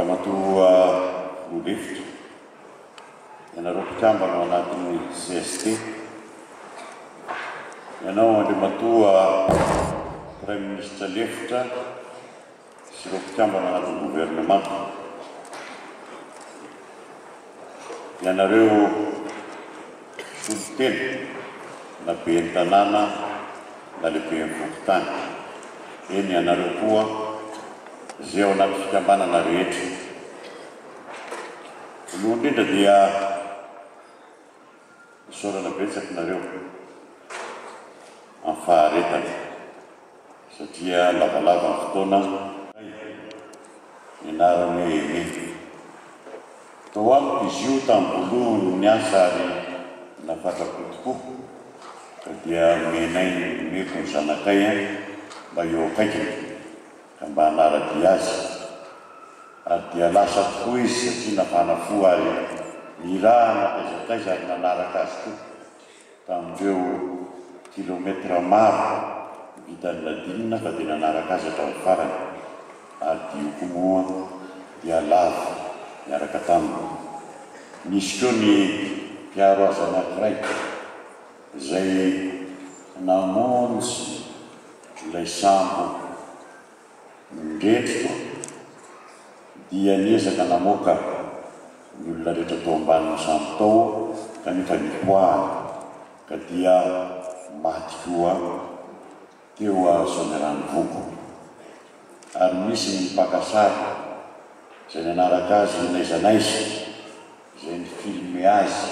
Ramatoa Olefitra, ianareo mpikambana ao anatin'ny CST, ianao Andriamatoa Prime Ministre Lefitra sy ireo mpikambana ao anatin'ny gouvernement, ianareo solotena na be ny tanàna na lehibe ny vokotany, eny ianareo koa izay ao anaty fikambanana rehetra. Voalohany indrindra dia isaorana betsaka nareo amin'ny faharetana satria lavalava ny fotoana ianarany hoe eny. Tao amiko izy io tamin'ny voalohany ny asa ary nafatrako tokoa ka dia menay meko ny zanakay mba eo akaikiny ka mba hanaradia azy, ary dia lasa tokoa izy satria nafanafo ary nirahana taizataiza ary nanaraka azy koa tamin'ireo kilometra maro vitany ladinina fa dia nanaraka azy hatramin'ny farany, ary dioko moa dia lava miaraka taminy. Misy koa ny mpiaro azy anankiray izay namonjy ilay sambo ndretriko dia niezaka namoaka ny olona rehetra tao ambanin'ny sambo tao kanefa nipoahana ka dia maty koa teo Soamerano Vongo. Ary misy ny mpakasary izay nanaraka azy naiza izay nifilme azy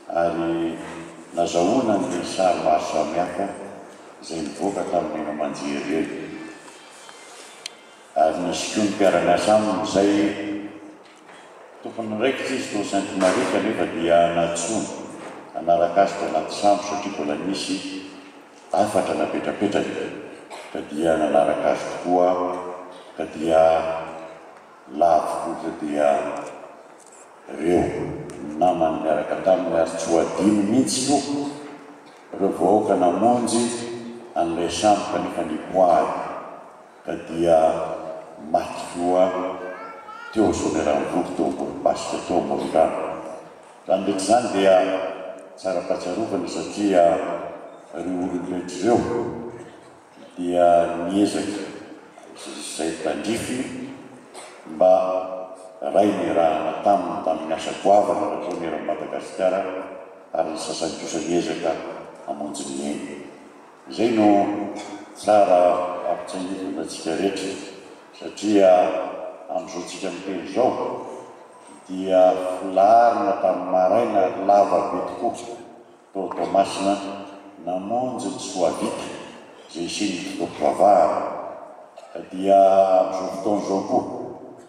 ary nazahoana ny sary maro samihafa izay nivoaka tamin'ny eno Manjery eny. Ary nisy koa ny mpiara-miasa aminy izay tompony raikitra izy tao Sainte Marie kanefa dia natsoina nanaraka azy tao anaty sambo satria mbola nisy afatra napetrapetraka ka dia nanaraka azy tokoa ka dia lavo dia reo namany miaraka taminy ary tsy ho adino mihitsy io ireo vahoaka namonjy an'ilay sambo kanefa nipoahany ka dia maty koa teo Soamerano Vongo teo Amborimasika teo Amoron-drano. Raha ndraiky zany dia tsara fahatsiarovana satria ireo olon-drehetra ireo dia niezaka izay tandrifiny mba ray ny rahana tamin'ny asa goavana raha zao nera Madagasikara, ary ny sasany kosa niezaka hamonjy ny eny. Izay no tsara ampitsaingivana antsika rehetra satria amin'izao tsika miteny izao dia filarina tamin'ny maraina lava be tokoa tao Toamasina namonjy ny Soavita izay isiny fotoam-pivavahana ka dia amin'izao fotoan'izao koa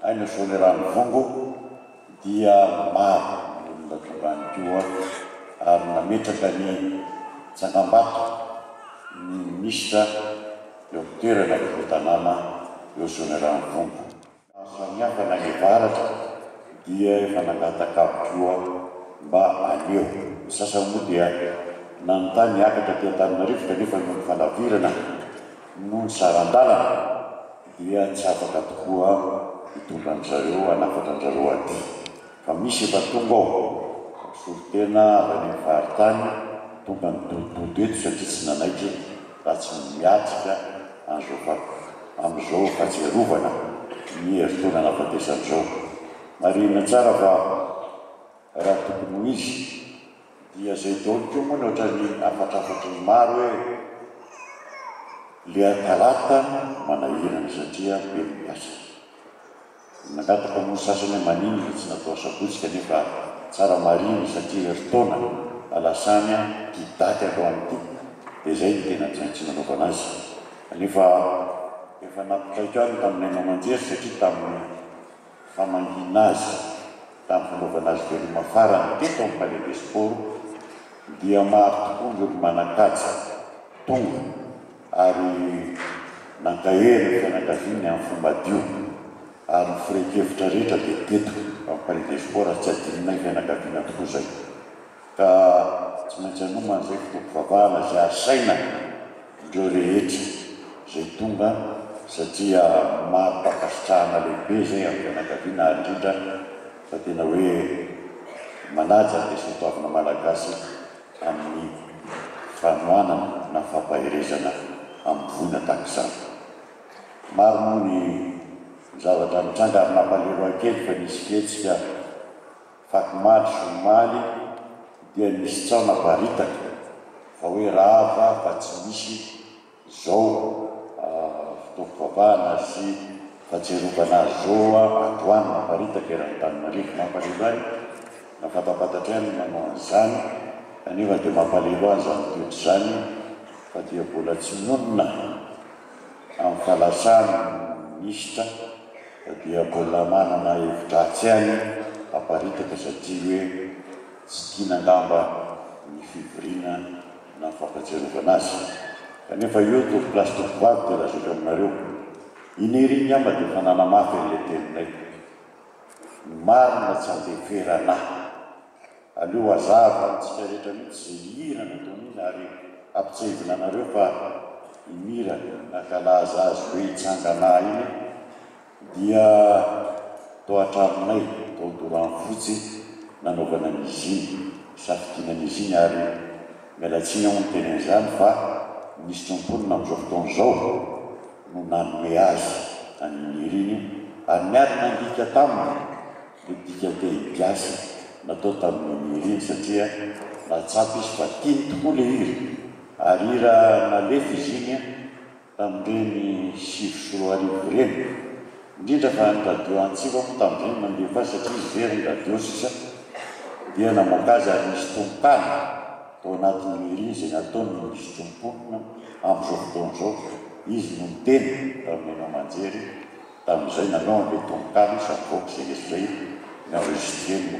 aina Soamerano Vongo dia maro ny olona tonga any koa ary nametraka ny tsangam-bato ny minisitra eo amin'ny toerana fitanàna eo Soamerano Vongo. Samihafa na ny varatra dia efa nangataka koa mba aneo. Ny sasany moa dia nanontany hiakatra ty Antananarivo kanefa noho ny falavirana noho ny sarandalana dia tsy afaka tokoa hitondra an'zareo hanafatra an'zareo aty. Fa misy efa tonga ao solotena avy any amin'ny faritany tonga ny dododo eto satria tsy nanaiky raha tsy miatrika amin'izao fahatsiarovana ny herintaona nahafatesan'izao. Marina tsara fa raha tokony ho izy dia zay daoly koa moa ohatrany afatrafatry ny maro hoe le talata manahirana satria be ny miasa. Nangataka moa sasany maniny tsy natao sabotsy kanefa tsara mariny satria herintaona alasany hidaty atao an'ity dia zay ny tena tsy nanaovana azy. Kanefa efa nampitaiko any tamin'ny Manjery satria tamin'ny famangina azy tamin'ny fanaovana azy veloma farany teto amin'ny Palais des Sports dia maro tokoa ny olo manan-kaja tonga ary nankahery ny fianakaviany amin'ny fomba dio ary ny firaiky-hevitra rehetra dia teto amin'ny Palais des Sports tsy adinonay fianakaviana tokoa zay ka tsy maintsy hanomana izay fotoam-pivavahana izay asaina ireo rehetra izay tonga satria mampakasitrahana lehibe zay amin'ny fianakaviana indrindra fa tena hoe manaja dia sotoavina malagasy amin'ny fanoanana na fampahirezana amin'ny voina tahak'izany. Maro moa ny zavatra mitranga ary nampaleroa kely fa nisy fihetsika fakimaly somaly dia nisy tsaona baritaka fa hoe rava fa tsy misy zao fitaovavahana sy fahatsiarovana zao atoany mamparitaka eran-Antananarivo. Mampalelo azy na fatapatatra any manao an'izany kanefa dia mampalelo azy amin'ny toetra izany fa dia mbola tsy nonona amin'ny fahalasany misitra fa dia mbola manana hevi-dratsy any aparitaka satria hoe tsy tiana angamba ny fivoriana na fampatsiarovana azy. Kanefa io to plasy tokovavy dia lazako aminareo ineriny amba dia fanana mafy an'ilay teninay marina tsy andeferana aleo azava antsika rehetra mihitsy zay hira nataon'iny ary ampitsahivina anareo fa imira nankalaza azy hoe hitsangana iny dia tao an-tranonay tao Doranfotsy nanaovana an'izy iny safidianan'izy iny ary mialatsiny ao ny tenen'izany fa misy tomponina amin'izao fotoan'izao no nanome azy an'iniry iny ary miary nandika taminy le dika te hipiasy natao tamin'iniry iny satria natsapy izy fa tiany tokoa le hira ary hira nalefa izy iny tamin'ireny 7 reny indrindra fa ny radio antsika moa tamin'ireny mandefa azy satria izy very ny radio sisa dia namoaka azy ary misy tompana tao anatin'ny hira iny izay nataony misy tomponina amin'izao fotoan'izao izy no miteny tamin'nyanao manjery tamin'izay nanao an'le tompana savoaka zay ezay naenregistreny no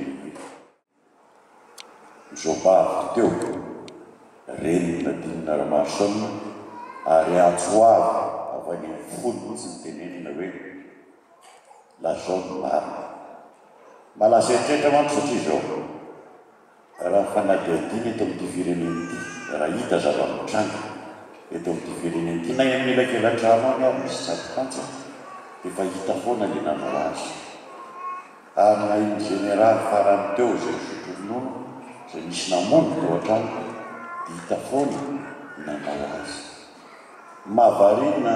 zobavy teo renina dinina ramason ary atsoavy avy any amin'ny folo mihitsy ny tenenina hoe lazao ny marina malaza etrehitra manko satria zao raha fanadiadina eto amin'ity fireneny ity raha hita zava-mitranga eto amin'ity fireneny ity na emilakelan-trano any ary misy tsatokantsa efa hita foana le nanao azy ary na iny generaly farany teo zay sotronnono zay misy namono teo an-trano dia hita foana nanao azy. Mahavarina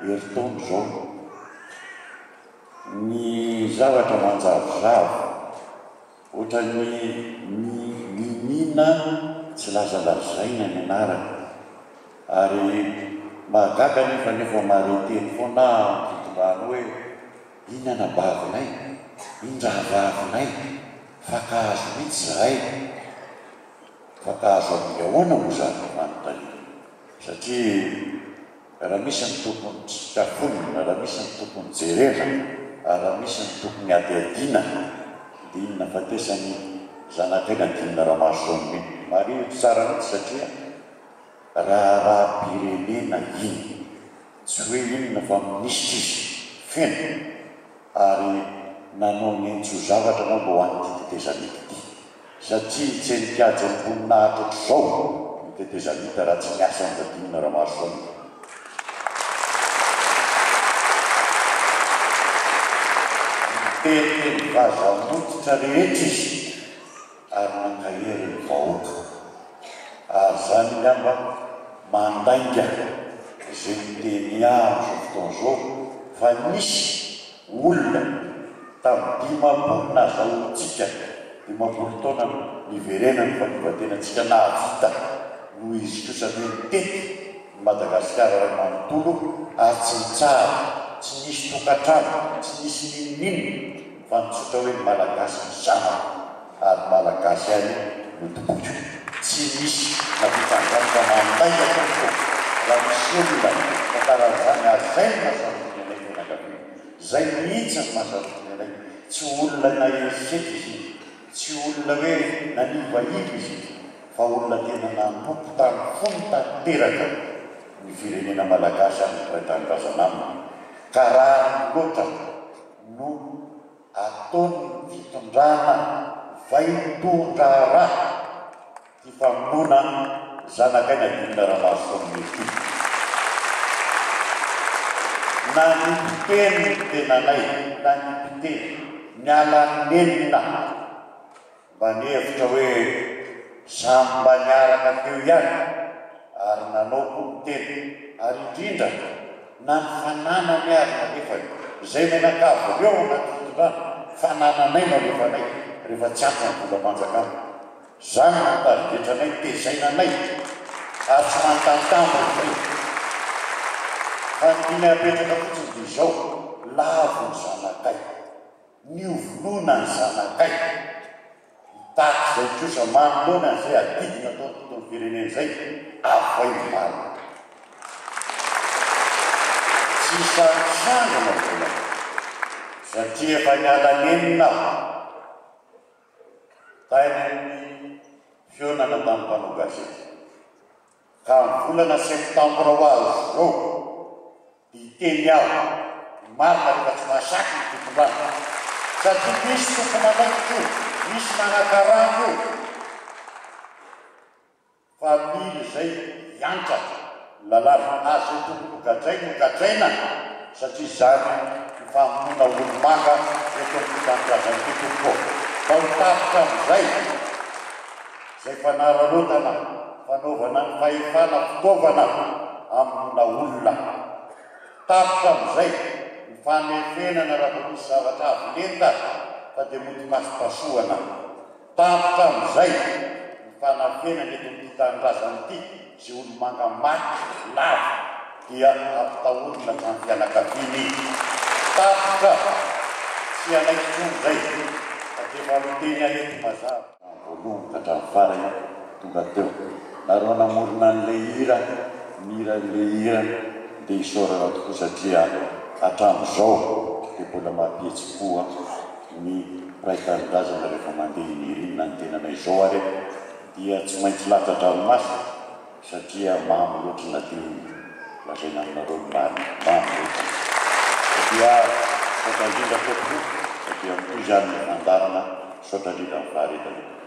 heritaony zao ny zavatra manjavozavo ohatra ny minina tsy lazalazaina ny anarana ary mahagaga nefa mahareteny foana fitongano hoe inana bavinay indravavinay fakahazo mihitsy zahay fakahazo amin'ny ahoana mo zany manontany satria raha misy ny tompony tsikafonina raha misy ny tompony jerena raha misy ny tompony adiadina dia inona fatesany zanakaina dinina ramason marihito tsara mihitsy satria raha-pirenena iny tsy hoe inona fa minisitra izy feno ary nanao nentso zavatra nao mba ho an'ny tetezamity ity satria tsy nikiajy amboninahitra ohatr'izao ny tetezamita raha tsy miasa ny dadinina ramason teny vazamototra rehetra izy ary nankahery ny vahoaka ary zany ngamba mandainga zay miteny azo fotoan'izao fa nisy olona tamin'ny 50 na zahotsika 50 taona niverenany fanivatenantsika nahavita no izy kosa hoe mitety Madagasikara ray manontolo ary tsy nitsara tsy nisy tokantrano tsy nisy ninninina fa nitsotra hoe malagasy misana ary malagasy any no toboky tsy misy navitangany fa mandaika tompo raha misy olona fakarazany ary zay ny mahasarotinyanay fianakaviana zay mihitsy ny mahasarotinyanay tsy olona naesety izy tsy olona hoe nanivaiva izy fa olona tena nanompo tany fony tanteraka ny firenena malagasy amin'ny raitanydrazana aminy ka raha loatra no ataony fitondrana vaitondra raha ty famonona zanakaina dinina ramason ity na ny mpiteny ny tenanay na ny mpiteny mialanenina mba nihevitra hoe samy mba niaraka teo ihany ary nanao koa miteny ary indrindra na ny fananany ary nalefany zay menakavo reo anaty fitondrano fanananay nalefanay rehefa tsy ampy ny vola manjakana zany notarigetranay tezainanay ary tsy mantantambo zay fa nytiny apetraka fotsiny dia izao lavo ny zanakay niovonona ny zanakay taky zay kosa manoloana zay adidina atao tontolo firenena zay avay marina tsy sangana vola satria efa nialanenina tainy amin'ny fionana tamin'ny mpanao gazety ka ny volana septambra ho azy zao diteny aho marina rehefa tsy mahasaky ny fitondrano satria misy tomponanaiky io misy manakarano io fa mily zay iantra lalàna azy tokony gadrainy gadraina satria zany ny famonona olomanga eto amin'ny fitanindrazany totompo fa mitafitra am'izay zay fanararotana fanaovana ny fahefana fitaovana amonona olona tapitra am'izay ny fanefenana raha misy zavatra avolenta fa dia mody pasipasoana tapitra am'izay ny fanafenana eto amin'ny fitanindrazany ity zay olomanga maty lava dia ampitahorina trany fianakaviany tapitra tsy anaikitson'izay fa dia valoteny ahety mazava voalohany ka hatramin'ny farany tonga teo nareo namorona an'ilay hira mira an'ilay hira dia isorana tokoa satria hatramin'izao dia mbola mampihetsi-po ny ray-tanindrazana rehefa mandeha inirinina ny tenanay zao ary dia tsy maintsy latatra ranomasina satria mamy loatra na dia lazaina aminareo mamy loatra satria sotra indrindra tokoa satria amitoy zany ny fandarana sotra indrindra ny faharetana